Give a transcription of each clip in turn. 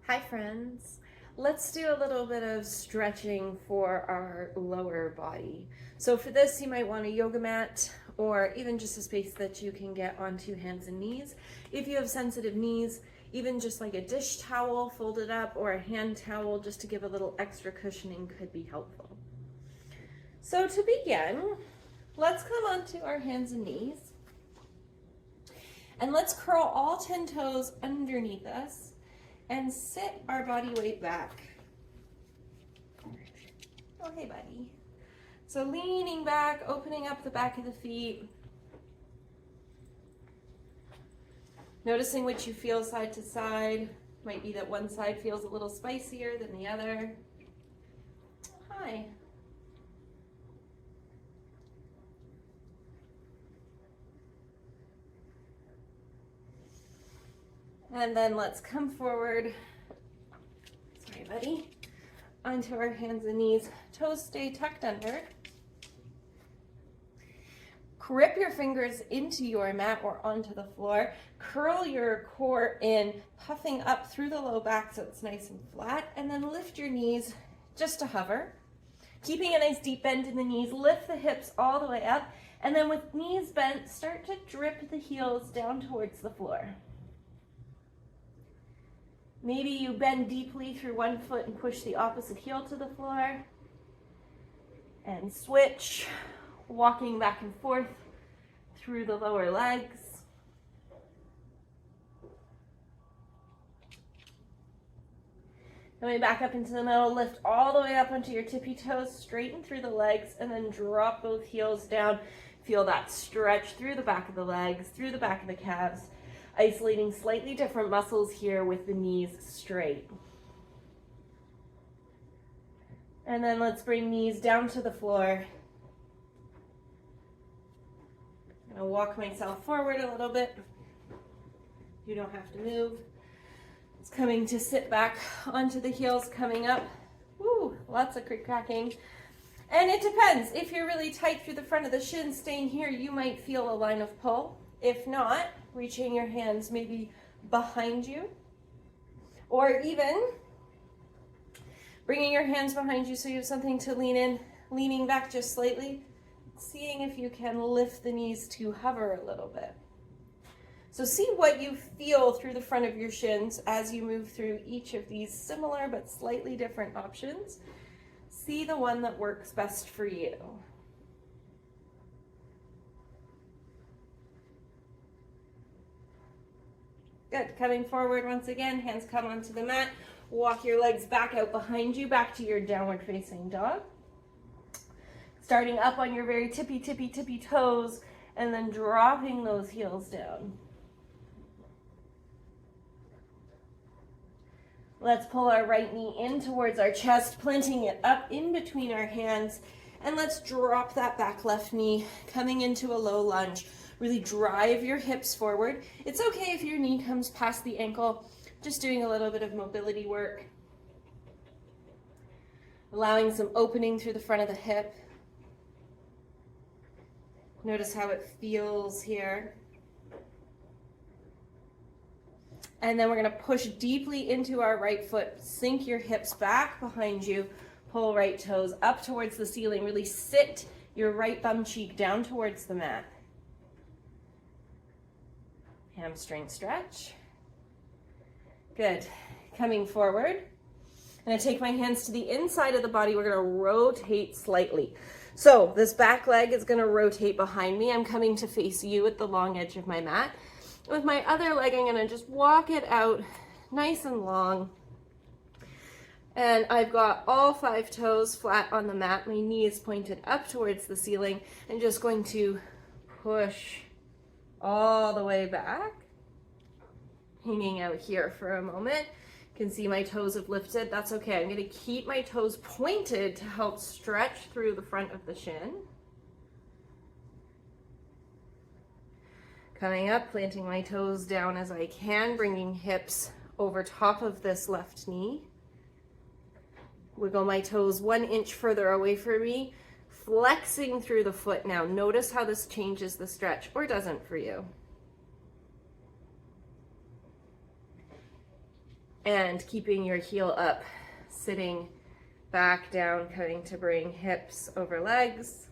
Hi friends. Let's do a little bit of stretching for our lower body. So for this, you might want a yoga mat or even just a space that you can get onto hands and knees. If you have sensitive knees, even just like a dish towel folded up or a hand towel just to give a little extra cushioning could be helpful. So to begin, let's come onto our hands and knees and let's curl all 10 toes underneath us and sit our body weight back. Oh, hey, buddy. So leaning back, opening up the back of the feet. Noticing what you feel side to side. Might be that one side feels a little spicier than the other. Hi. And then let's come forward. Sorry, buddy. Onto our hands and knees. Toes stay tucked under. Grip your fingers into your mat or onto the floor. Curl your core in, puffing up through the low back so it's nice and flat. And then lift your knees just to hover. Keeping a nice deep bend in the knees. Lift the hips all the way up. And then with knees bent, start to drip the heels down towards the floor. Maybe you bend deeply through one foot and push the opposite heel to the floor. And switch, walking back and forth through the lower legs. Coming back up into the middle, lift all the way up onto your tippy toes, straighten through the legs, and then drop both heels down. Feel that stretch through the back of the legs, through the back of the calves. Isolating slightly different muscles here with the knees straight. And then let's bring knees down to the floor. I'm gonna walk myself forward a little bit. You don't have to move. It's coming to sit back onto the heels, coming up. Woo, lots of cracking. And it depends. If you're really tight through the front of the shins, staying here, you might feel a line of pull. If not, reaching your hands maybe behind you, or even bringing your hands behind you so you have something to lean in, leaning back just slightly, seeing if you can lift the knees to hover a little bit. So see what you feel through the front of your shins as you move through each of these similar but slightly different options. See the one that works best for you. Good. Coming forward once again, hands come onto the mat. Walk your legs back out behind you, back to your downward facing dog. Starting up on your very tippy toes, and then dropping those heels down. Let's pull our right knee in towards our chest, planting it up in between our hands, and let's drop that back left knee, coming into a low lunge. Really drive your hips forward. It's okay if your knee comes past the ankle, just doing a little bit of mobility work. Allowing some opening through the front of the hip. Notice how it feels here. And then we're gonna push deeply into our right foot. Sink your hips back behind you. Pull right toes up towards the ceiling. Really sit your right bum cheek down towards the mat. Hamstring stretch. Good. Coming forward. I'm going to take my hands to the inside of the body. We're going to rotate slightly. So this back leg is going to rotate behind me. I'm coming to face you at the long edge of my mat. With my other leg, I'm going to just walk it out nice and long. And I've got all 5 toes flat on the mat. My knee is pointed up towards the ceiling. I'm just going to push all the way back, hanging out here for a moment. You can see my toes have lifted. That's okay. I'm going to keep my toes pointed to help stretch through the front of the shin. Coming up, planting my toes down as I can, bringing hips over top of this left knee. Wiggle my toes 1 inch further away from me. Flexing through the foot now. Notice how this changes the stretch, or doesn't for you. and keeping your heel up, sitting back down, coming to bring hips over legs.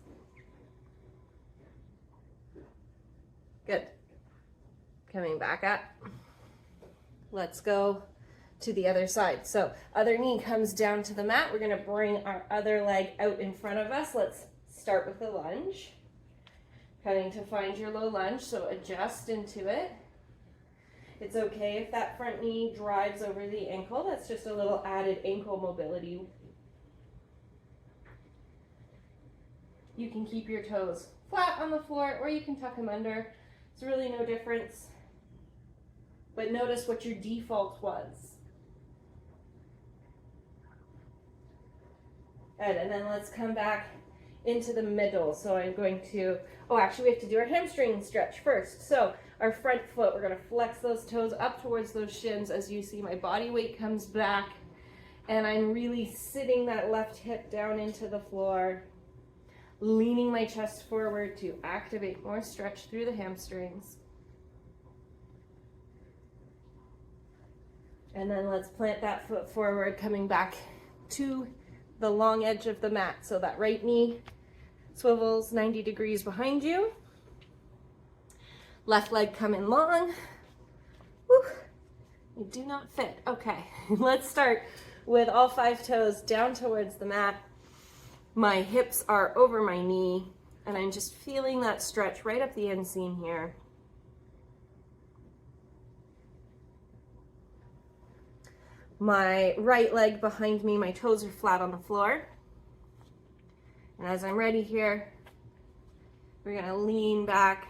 Good. Coming back up. Let's go to the other side. So other knee comes down to the mat. We're going to bring our other leg out in front of us. Let's start with a lunge. Coming to find your low lunge, so adjust into it. It's okay if that front knee drives over the ankle. That's just a little added ankle mobility. You can keep your toes flat on the floor, or you can tuck them under. It's really no difference. But notice what your default was. Good, and then let's come back into the middle. So I'm going to, oh, actually we have to do our hamstring stretch first. So our front foot, we're gonna flex those toes up towards those shins. As you see, my body weight comes back and I'm really sitting that left hip down into the floor, leaning my chest forward to activate more stretch through the hamstrings. And then let's plant that foot forward, coming back to the long edge of the mat. So that right knee swivels 90 degrees behind you. Left leg coming long. Woo. You do not fit. Okay, let's start with all 5 toes down towards the mat. My hips are over my knee, and I'm just feeling that stretch right up the inseam here. My right leg behind me, my toes are flat on the floor. And as I'm ready here, we're gonna lean back,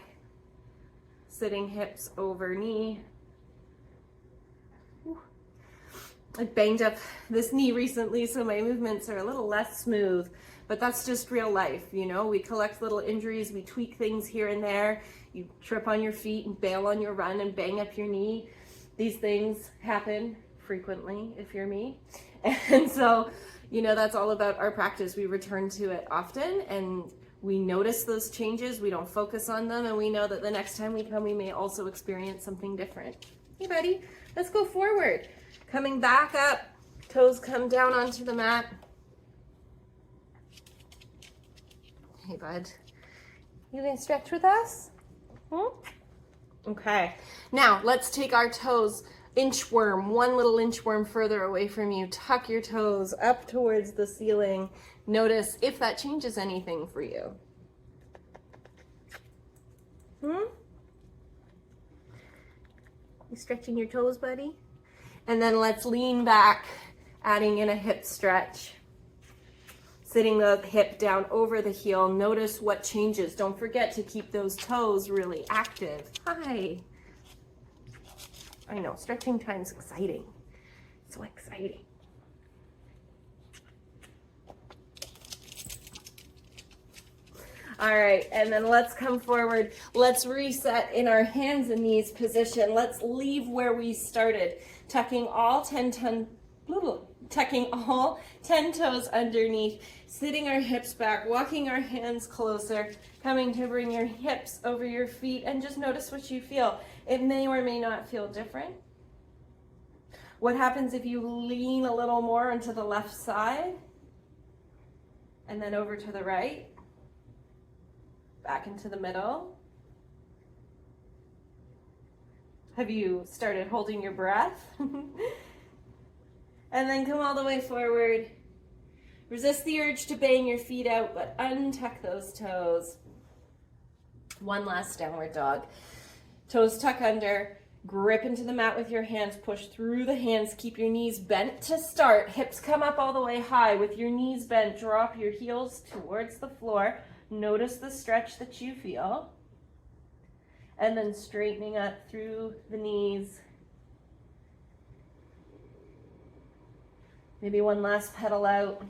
sitting hips over knee. I banged up this knee recently, so my movements are a little less smooth, but that's just real life, you know? We collect little injuries, we tweak things here and there. You trip on your feet and bail on your run and bang up your knee. These things happen frequently if you're me. And so, you know, that's all about our practice. We return to it often and we notice those changes, we don't focus on them, and we know that the next time we come, we may also experience something different. Hey buddy, let's go forward. Coming back up, toes come down onto the mat. Hey bud, you gonna stretch with us? Okay, now let's take our toes inchworm, one little inchworm further away from you. Tuck your toes up towards the ceiling. Notice if that changes anything for you. You stretching your toes, buddy? And then let's lean back, adding in a hip stretch. Sitting the hip down over the heel. Notice what changes. Don't forget to keep those toes really active. Hi. I know, stretching time's exciting. So exciting. All right, and then let's come forward. Let's reset in our hands and knees position. Let's leave where we started. Tucking all 10 toes underneath, sitting our hips back, walking our hands closer, coming to bring your hips over your feet, and just notice what you feel. It may or may not feel different. What happens if you lean a little more onto the left side and then over to the right, back into the middle? Have you started holding your breath? And then come all the way forward. Resist the urge to bang your feet out, but untuck those toes. One last downward dog. Toes tuck under, grip into the mat with your hands, push through the hands, keep your knees bent to start. Hips come up all the way high. With your knees bent, drop your heels towards the floor. Notice the stretch that you feel. And then straightening up through the knees. Maybe one last pedal out.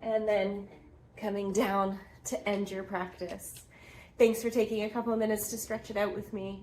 And then coming down to end your practice. Thanks for taking a couple of minutes to stretch it out with me.